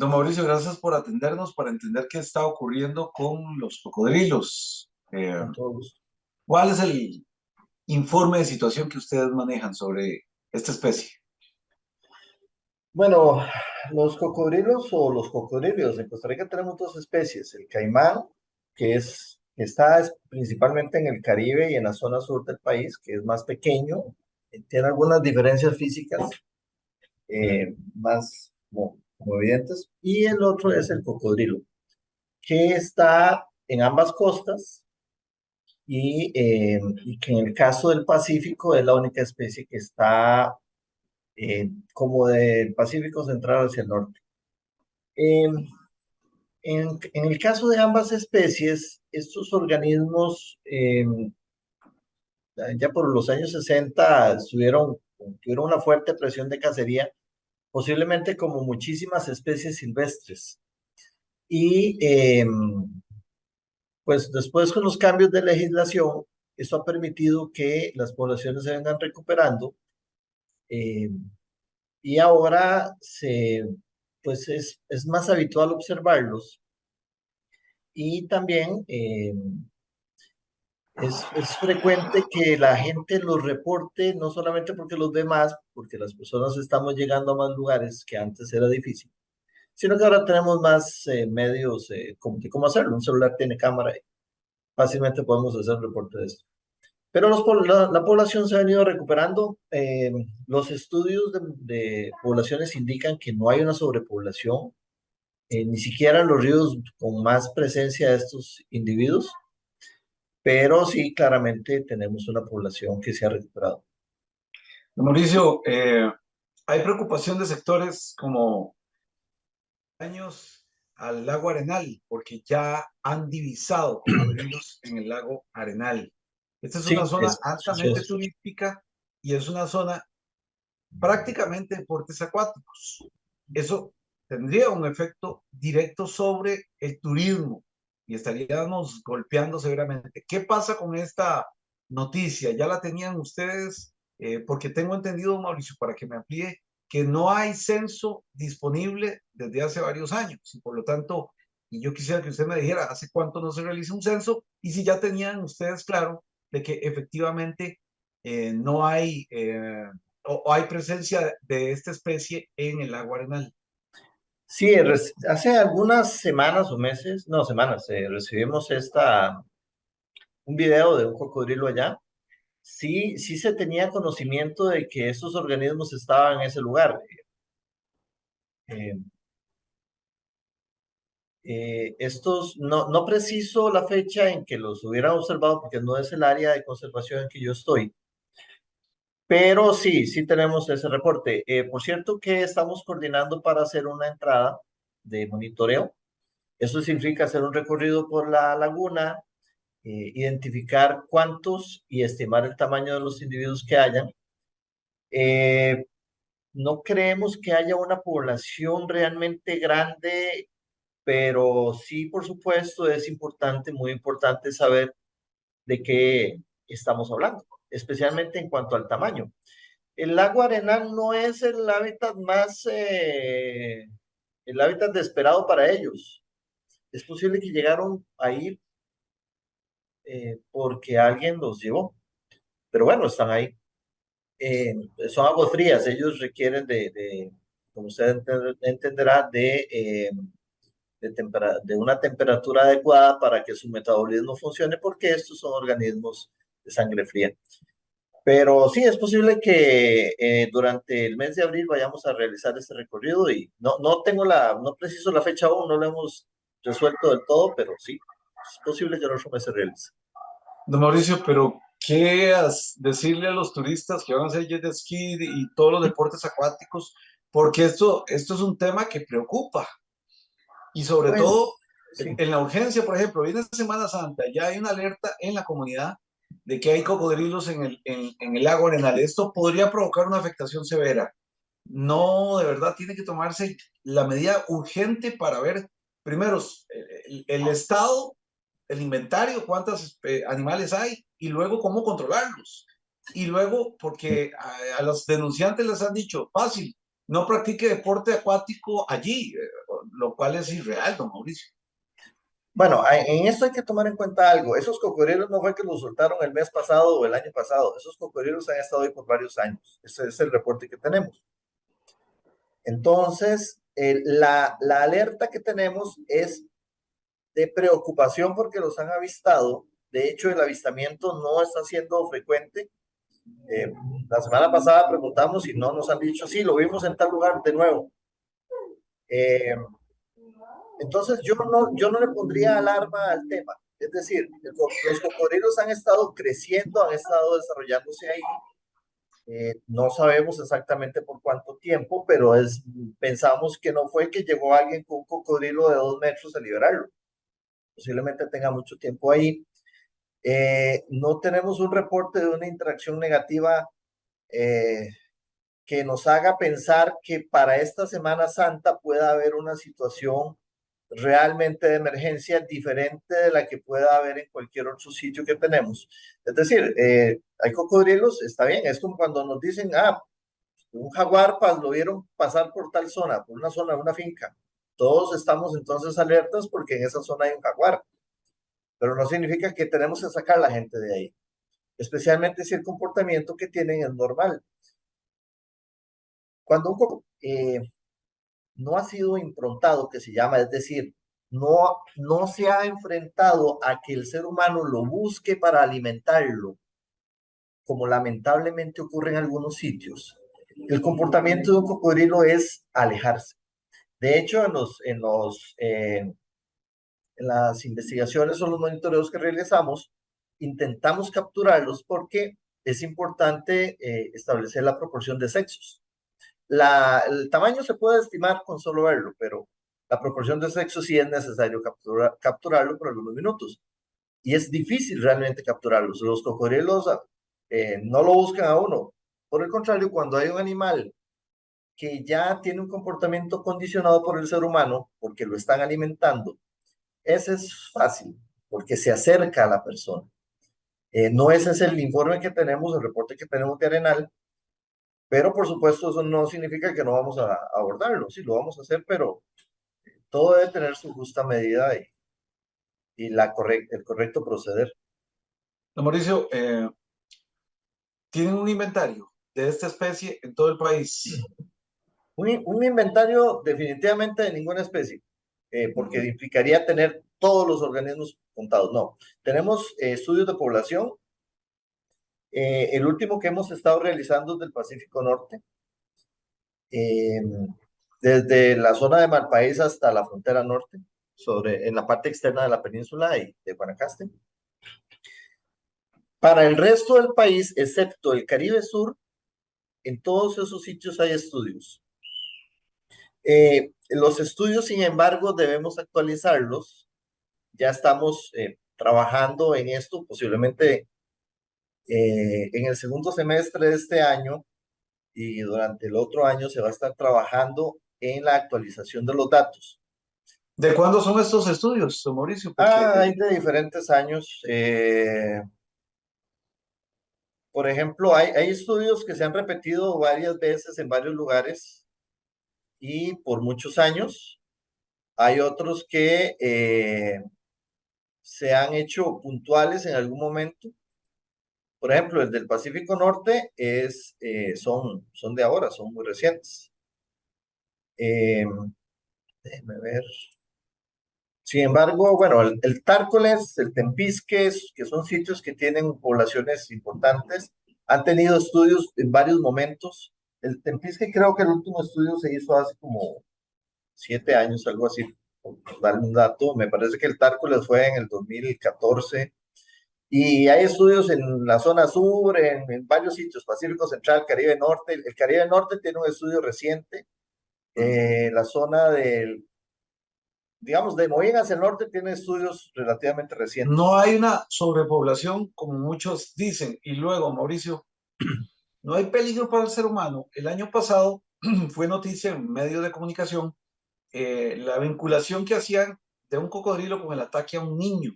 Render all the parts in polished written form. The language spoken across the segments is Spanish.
Don Mauricio, gracias por atendernos para entender qué está ocurriendo con los cocodrilos. Con todo gusto. ¿Cuál es el informe de situación que ustedes manejan sobre esta especie? Bueno, los cocodrilos o los cocodrilos, en Costa Rica tenemos dos especies, el caimán, que está principalmente en el Caribe y en la zona sur del país, que es más pequeño, tiene algunas diferencias físicas más como evidentes, y el otro es el cocodrilo, que está en ambas costas y que en el caso del Pacífico es la única especie que está como del Pacífico central hacia el norte. Eh, en el caso de ambas especies, estos organismos ya por los años 60 tuvieron una fuerte presión de cacería, posiblemente como muchísimas especies silvestres. Y pues después con los cambios de legislación, eso ha permitido que las poblaciones se vengan recuperando eh, y ahora pues es más habitual observarlos y también es frecuente que la gente los reporte, no solamente porque los ve más, porque las personas estamos llegando a más lugares que antes era difícil, sino que ahora tenemos más medios de cómo hacerlo. Un celular tiene cámara y fácilmente podemos hacer un reporte de esto. Pero la población se ha venido recuperando. Los estudios de poblaciones indican que no hay una sobrepoblación, ni siquiera en los ríos con más presencia de estos individuos, pero sí, claramente tenemos una población que se ha recuperado. Don Mauricio, hay preocupación de sectores como daños al lago Arenal, porque ya han divisado cocodrilos en el lago Arenal. Esta es una Sí, zona sucede. altamente turística y es una zona prácticamente deportes acuáticos. Eso tendría un efecto directo sobre el turismo y estaríamos golpeando severamente. ¿Qué pasa con esta noticia? ¿Ya la tenían ustedes? Porque tengo entendido, Mauricio, para que me amplíe, que no hay censo disponible desde hace varios años y por lo tanto, y yo quisiera que usted me dijera hace cuánto no se realiza un censo y si ya tenían ustedes claro de que efectivamente no hay o hay presencia de esta especie en el lago Arenal. Sí, hace algunas semanas o meses, no, semanas, recibimos un video de un cocodrilo allá. Sí, sí se tenía conocimiento de que estos organismos estaban en ese lugar. Eh, no preciso la fecha en que los hubieran observado porque no es el área de conservación en que yo estoy, pero sí, sí tenemos ese reporte. Por cierto que estamos coordinando para hacer una entrada de monitoreo. Eso significa hacer un recorrido por la laguna, identificar cuántos y estimar el tamaño de los individuos que hayan. Eh, no creemos que haya una población realmente grande, pero sí, por supuesto, es importante, muy importante saber de qué estamos hablando, especialmente en cuanto al tamaño. El lago Arenal no es el hábitat esperado para ellos. Es posible que llegaron ahí porque alguien los llevó, pero bueno, están ahí. Son aguas frías, ellos requieren como usted entenderá, de una temperatura adecuada para que su metabolismo funcione, porque estos son organismos de sangre fría. Pero sí, es posible que durante el mes de abril vayamos a realizar este recorrido y no preciso la fecha aún, no lo hemos resuelto del todo, pero sí, es posible que el otro mes se realice. Don Mauricio, pero ¿qué decirle a los turistas que van a hacer jet ski y todos los deportes acuáticos? Porque esto es un tema que preocupa y sobre todo Pues sí. en la urgencia, por ejemplo, viene Semana Santa, ya hay una alerta en la comunidad de que hay cocodrilos en el lago Arenal. Esto podría provocar una afectación severa. No, de verdad, tiene que tomarse la medida urgente para ver, primero, el estado, el inventario, cuántos animales hay y luego cómo controlarlos. Y luego, porque los denunciantes les han dicho, fácil, no practique deporte acuático allí. lo cual es irreal, don Mauricio. Bueno, en esto hay que tomar en cuenta algo. Esos cocodrilos no fue que los soltaron el mes pasado o el año pasado. Esos cocodrilos han estado ahí por varios años. Ese es el reporte que tenemos. Entonces, la alerta que tenemos es de preocupación porque los han avistado. De hecho, el avistamiento no está siendo frecuente. La semana pasada preguntamos y no nos han dicho, sí, lo vimos en tal lugar de nuevo. Entonces, yo no le pondría alarma al tema. Es decir, los cocodrilos han estado creciendo, han estado desarrollándose ahí. No sabemos exactamente por cuánto tiempo, pero pensamos que no fue que llegó alguien con un cocodrilo de 2 metros a liberarlo. Posiblemente tenga mucho tiempo ahí. No tenemos un reporte de una interacción negativa que nos haga pensar que para esta Semana Santa pueda haber una situación realmente de emergencia diferente de la que pueda haber en cualquier otro sitio que tenemos. Es decir, hay cocodrilos, está bien, es como cuando nos dicen, un jaguar lo vieron pasar por tal zona, por una zona, una finca. Todos estamos entonces alertas porque en esa zona hay un jaguar, pero no significa que tenemos que sacar a la gente de ahí, especialmente si el comportamiento que tienen es normal. Cuando no ha sido improntado, que se llama, es decir, no se ha enfrentado a que el ser humano lo busque para alimentarlo, como lamentablemente ocurre en algunos sitios. El comportamiento de un cocodrilo es alejarse. De hecho, en las investigaciones o los monitoreos que realizamos, intentamos capturarlos porque es importante establecer la proporción de sexos. El tamaño se puede estimar con solo verlo, pero la proporción de sexo sí es necesario capturarlo por algunos minutos. Y es difícil realmente capturarlos. Los cocodrilos no lo buscan a uno. Por el contrario, cuando hay un animal que ya tiene un comportamiento condicionado por el ser humano, porque lo están alimentando, ese es fácil, porque se acerca a la persona. No ese es el informe que tenemos, el reporte que tenemos de Arenal, pero por supuesto eso no significa que no vamos a abordarlo, sí lo vamos a hacer, pero todo debe tener su justa medida y el correcto proceder. Don Mauricio, ¿tienen un inventario de esta especie en todo el país? Un inventario definitivamente de ninguna especie, porque implicaría tener todos los organismos contados. No, tenemos estudios de población. El último que hemos estado realizando es del Pacífico Norte, desde la zona de Malpaís hasta la frontera norte, en la parte externa de la península y de Guanacaste. Para el resto del país, excepto el Caribe Sur, en todos esos sitios hay estudios. Los estudios, sin embargo, debemos actualizarlos. Ya estamos trabajando en esto, posiblemente en el segundo semestre de este año y durante el otro año se va a estar trabajando en la actualización de los datos. ¿De cuándo son estos estudios, don Mauricio? Porque Hay de diferentes años. Por ejemplo, hay estudios que se han repetido varias veces en varios lugares y por muchos años. Hay otros que se han hecho puntuales en algún momento. Por ejemplo, el del Pacífico Norte son de ahora, son muy recientes. Déjenme ver. Sin embargo, bueno, el Tárcoles, el Tempisque, que son sitios que tienen poblaciones importantes, han tenido estudios en varios momentos. El Tempisque creo que el último estudio se hizo hace como 7 años, algo así, por darle un dato. Me parece que el Tárcoles fue en el 2014. Y hay estudios en la zona sur, en varios sitios, Pacífico Central, Caribe Norte. El Caribe Norte tiene un estudio reciente. La zona digamos, de Moín hacia el norte tiene estudios relativamente no recientes. hay una sobrepoblación, como muchos dicen. Y luego, Mauricio, no hay peligro para el ser humano. El año pasado fue noticia en medios de comunicación la vinculación que hacían de un cocodrilo con el ataque a un niño,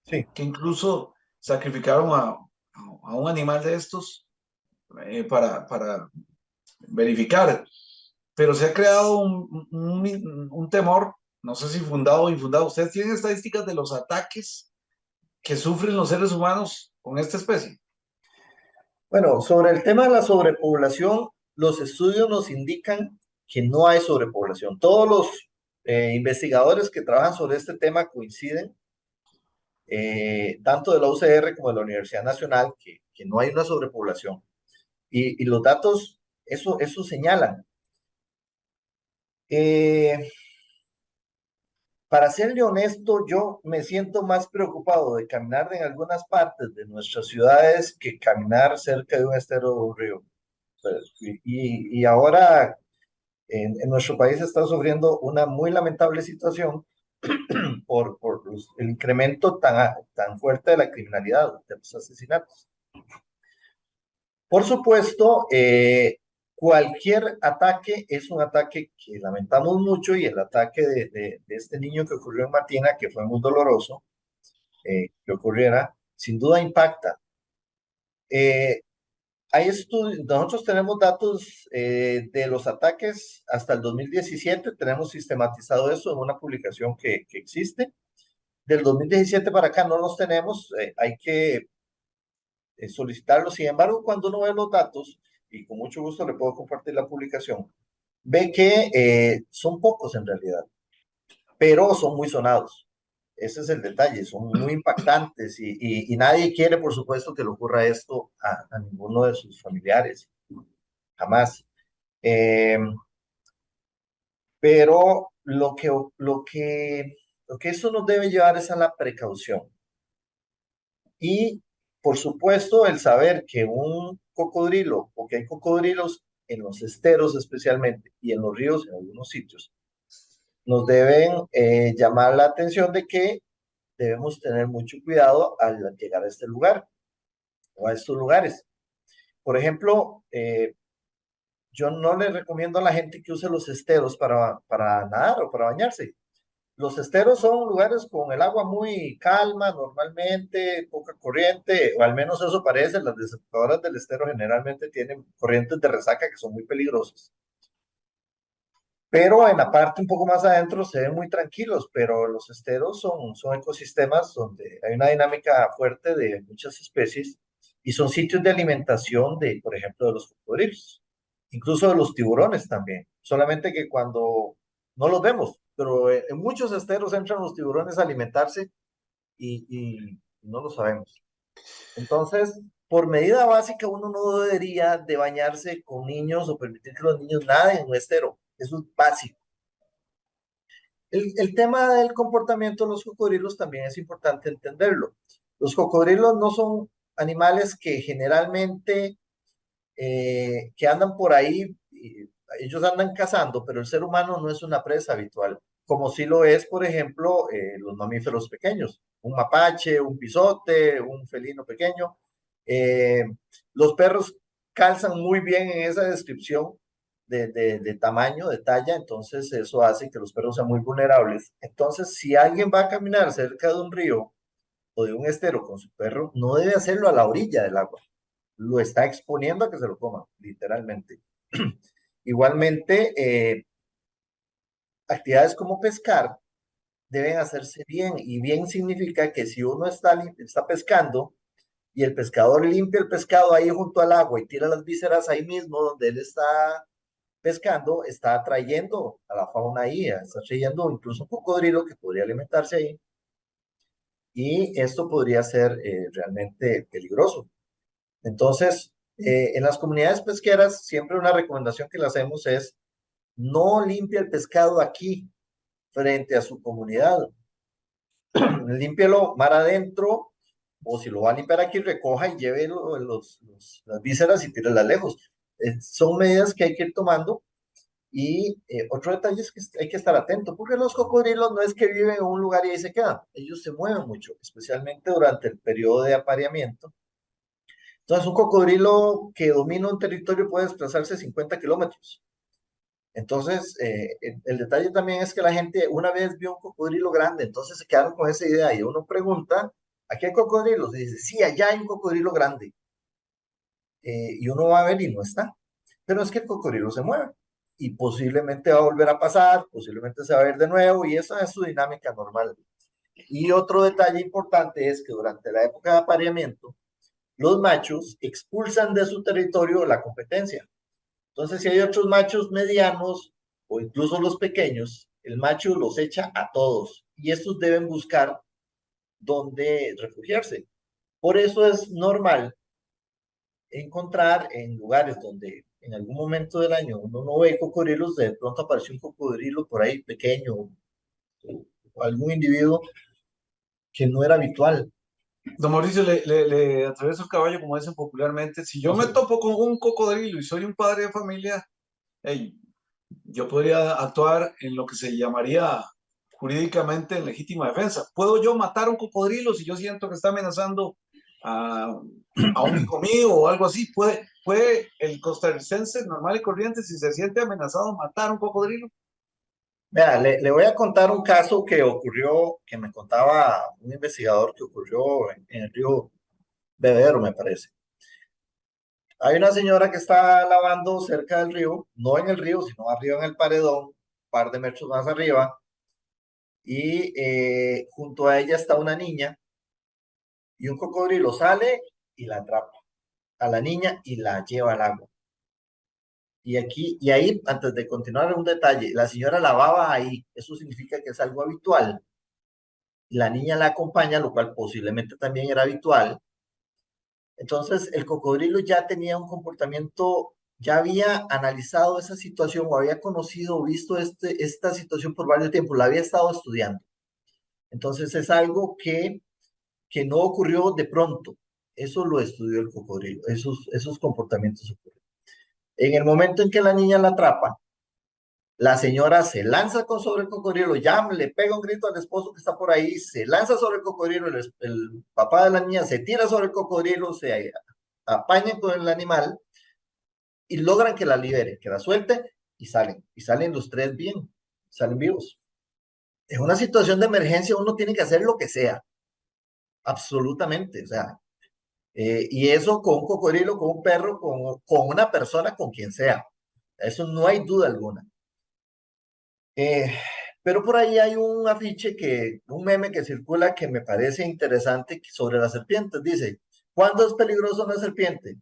Sí. que incluso sacrificaron a un animal de estos para verificar. Pero se ha creado un temor no sé si fundado o infundado, ¿ustedes tienen estadísticas de los ataques que sufren los seres humanos con esta especie? Bueno, sobre el tema de la sobrepoblación, los estudios nos indican que no hay sobrepoblación. Todos los investigadores que trabajan sobre este tema coinciden, tanto de la UCR como de la Universidad Nacional, que no hay una sobrepoblación. Y los datos eso señalan. Eh, para serle honesto, yo me siento más preocupado de caminar en algunas partes de nuestras ciudades que caminar cerca de un estero o un río. Y ahora en nuestro país está sufriendo una muy lamentable situación por el incremento tan fuerte de la criminalidad, de los asesinatos. Por supuesto, cualquier ataque es un ataque que lamentamos mucho y el ataque de este niño que ocurrió en Matina, que fue muy doloroso que ocurriera, sin duda impacta. Hay estudios, nosotros tenemos datos de los ataques hasta el 2017, tenemos sistematizado eso en una publicación que existe. Del 2017 para acá no los tenemos, hay que solicitarlos. Sin embargo, cuando uno ve los datos, y con mucho gusto le puedo compartir la publicación, ve que son pocos en realidad, pero son muy sonados. Ese es el detalle, son muy impactantes y nadie quiere, por supuesto, que le ocurra esto a ninguno de sus familiares, jamás. Eh, pero lo que eso nos debe llevar es a la precaución. Y, por supuesto, el saber que un cocodrilo, o que hay cocodrilos en los esteros especialmente, y en los ríos en algunos sitios, nos deben llamar la atención de que debemos tener mucho cuidado al llegar a este lugar o a estos lugares. Por ejemplo, yo no le recomiendo a la gente que use los esteros para nadar o para bañarse. Los esteros son lugares con el agua muy calma, normalmente, poca corriente, o al menos eso parece. Las desecadoras del estero generalmente tienen corrientes de resaca que son muy peligrosas. Pero en la parte un poco más adentro se ven muy tranquilos, pero los esteros son ecosistemas donde hay una dinámica fuerte de muchas especies y son sitios de alimentación de, por ejemplo, de los cocodrilos, incluso de los tiburones también. Solamente que cuando no los vemos, pero en muchos esteros entran los tiburones a alimentarse y no lo sabemos. Entonces, por medida básica, uno no debería de bañarse con niños o permitir que los niños naden en un estero. Eso es básico. El tema del comportamiento de los cocodrilos también es importante entenderlo. Los cocodrilos no son animales que generalmente que andan por ahí, ellos andan cazando, pero el ser humano no es una presa habitual, como sí lo es, por ejemplo, los mamíferos pequeños, un mapache, un pisote, un felino pequeño. Eh, los perros calzan muy bien en esa descripción de tamaño, de talla, entonces eso hace que los perros sean muy vulnerables. Entonces, si alguien va a caminar cerca de un río o de un estero con su perro, no debe hacerlo a la orilla del agua, lo está exponiendo a que se lo coma, literalmente. Igualmente, actividades como pescar deben hacerse bien, y bien significa que si uno está pescando y el pescador limpia el pescado ahí junto al agua y tira las vísceras ahí mismo donde él está pescando, está atrayendo a la fauna ahí, está trayendo incluso un cocodrilo que podría alimentarse ahí, y esto podría ser realmente peligroso. Entonces, en las comunidades pesqueras, siempre una recomendación que le hacemos es no limpie el pescado aquí, frente a su comunidad. Límpielo mar adentro, o si lo va a limpiar aquí, recoja y lleve las vísceras y tírelas lejos. Son medidas que hay que ir tomando. Y otro detalle es que hay que estar atento, porque los cocodrilos no es que viven en un lugar y ahí se quedan, ellos se mueven mucho, especialmente durante el periodo de apareamiento. Entonces, un cocodrilo que domina un territorio puede desplazarse 50 kilómetros. Entonces, el detalle también es que la gente una vez vio un cocodrilo grande, entonces se quedaron con esa idea y uno pregunta, ¿aquí hay cocodrilos? Y dice, sí, allá hay un cocodrilo grande. Y uno va a ver y no está. Pero es que el cocodrilo se mueve. y posiblemente va a volver a pasar, posiblemente se va a ver de nuevo y esa es su dinámica normal. Y otro detalle importante es que durante la época de apareamiento, los machos expulsan de su territorio la competencia. Entonces, si hay otros machos medianos o incluso los pequeños, el macho los echa a todos y estos deben buscar dónde refugiarse. Por eso es normal encontrar en lugares donde en algún momento del año uno no ve cocodrilos, de pronto apareció un cocodrilo por ahí pequeño o algún individuo que no era habitual. Don Mauricio, le atravieso el caballo, como dicen popularmente. Si yo me topo con un cocodrilo y soy un padre de familia, hey, yo podría actuar en lo que se llamaría jurídicamente en legítima defensa. ¿Puedo yo matar a un cocodrilo si yo siento que está amenazando a, a un hijo mío o algo así? ¿Puede el costarricense normal y corriente, si se siente amenazado, matar a un cocodrilo? Vea, le voy a contar un caso que ocurrió, que me contaba un investigador que ocurrió en el río Bebedero, me parece. Hay una señora que está lavando cerca del río, no en el río, sino arriba en el paredón, un par de metros más arriba, y junto a ella está una niña, y un cocodrilo sale y la atrapa a la niña y la lleva al agua. Y ahí, antes de continuar, un detalle, la señora lavaba ahí, eso significa que es algo habitual. La niña la acompaña, lo cual posiblemente también era habitual. Entonces, el cocodrilo ya tenía un comportamiento, ya había analizado esa situación o había conocido o visto esta situación por varios tiempos, la había estado estudiando. Entonces, es algo que no ocurrió de pronto. Eso lo estudió el cocodrilo, esos comportamientos ocurrieron. En el momento en que la niña la atrapa, la señora se lanza sobre el cocodrilo, ya le pega un grito al esposo que está por ahí, se lanza sobre el cocodrilo, el papá de la niña se tira sobre el cocodrilo, se apaña con el animal y logran que la libere, que la suelte y salen los tres bien, salen vivos. En una situación de emergencia uno tiene que hacer lo que sea, absolutamente, o sea, y eso con un cocodrilo, con un perro, con una persona, con quien sea, eso no hay duda alguna. Eh, pero por ahí hay un afiche un meme que circula que me parece interesante sobre las serpientes. Dice, ¿cuándo es peligrosa una serpiente?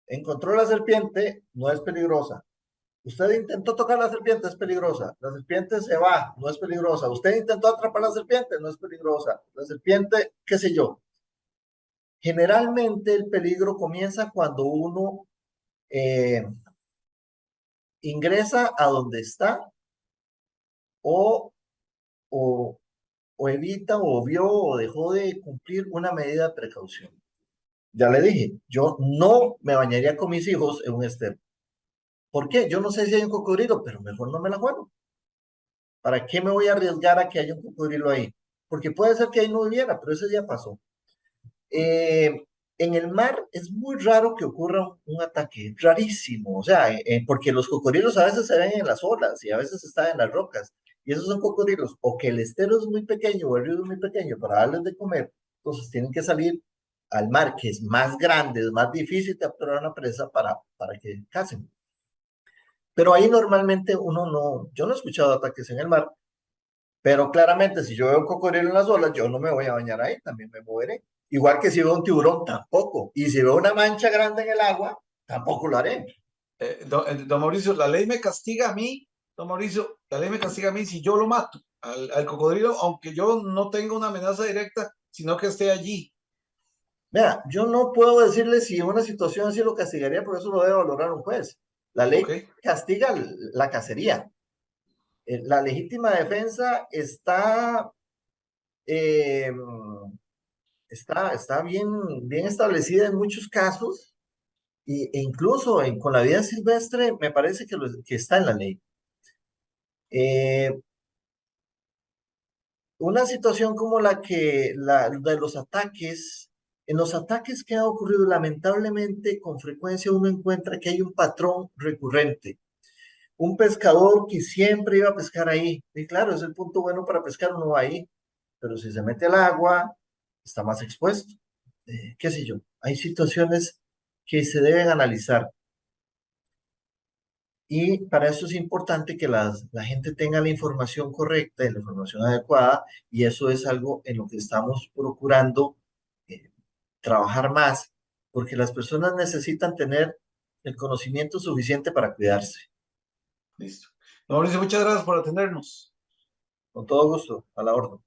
Encontró la serpiente, no es peligrosa. Usted intentó tocar la serpiente, es peligrosa. La serpiente se va, no es peligrosa. Usted intentó atrapar la serpiente, no es peligrosa. La serpiente, qué sé yo. Generalmente el peligro comienza cuando uno eh, ingresa a donde está o, o o evita o vio o dejó de cumplir una medida de precaución. Ya le dije, yo no me bañaría con mis hijos en un estero. ¿Por qué? Yo no sé si hay un cocodrilo, pero mejor no me la juego. ¿Para qué me voy a arriesgar a que haya un cocodrilo ahí? Porque puede ser que ahí no hubiera, pero ese día pasó. Eh, en el mar es muy raro que ocurra un ataque, rarísimo, o sea, porque los cocodrilos a veces se ven en las olas y a veces están en las rocas, y esos son cocodrilos, o que el estero es muy pequeño o el río es muy pequeño para darles de comer, entonces tienen que salir al mar, que es más grande, es más difícil capturar una presa para que cacen. Pero ahí normalmente uno no, yo no he escuchado ataques en el mar, pero claramente, si yo veo un cocodrilo en las olas, yo no me voy a bañar ahí, también me moveré. Igual que si veo un tiburón, tampoco. Y si veo una mancha grande en el agua, tampoco lo haré. Don Mauricio, la ley me castiga a mí, don Mauricio, la ley me castiga a mí si yo lo mato al cocodrilo, aunque yo no tenga una amenaza directa, sino que esté allí. Mira, yo no puedo decirle si en una situación así lo castigaría, porque eso lo debe valorar un juez. La Ok. ley castiga la cacería. La legítima defensa eh, está bien establecida en muchos casos e incluso con la vida silvestre me parece que está en la ley. Eh, una situación como la de los ataques, en los ataques que han ocurrido lamentablemente con frecuencia uno encuentra que hay un patrón recurrente. Un pescador que siempre iba a pescar ahí, y claro, es el punto bueno para pescar, uno va ahí, pero si se mete al agua, está más expuesto. Qué sé yo, hay situaciones que se deben analizar. Y para eso es importante que la gente tenga la información correcta y la información adecuada, y eso es algo en lo que estamos procurando eh, trabajar más, porque las personas necesitan tener el conocimiento suficiente para cuidarse. Listo. Don Mauricio, muchas gracias por atendernos. Con todo gusto, a la orden.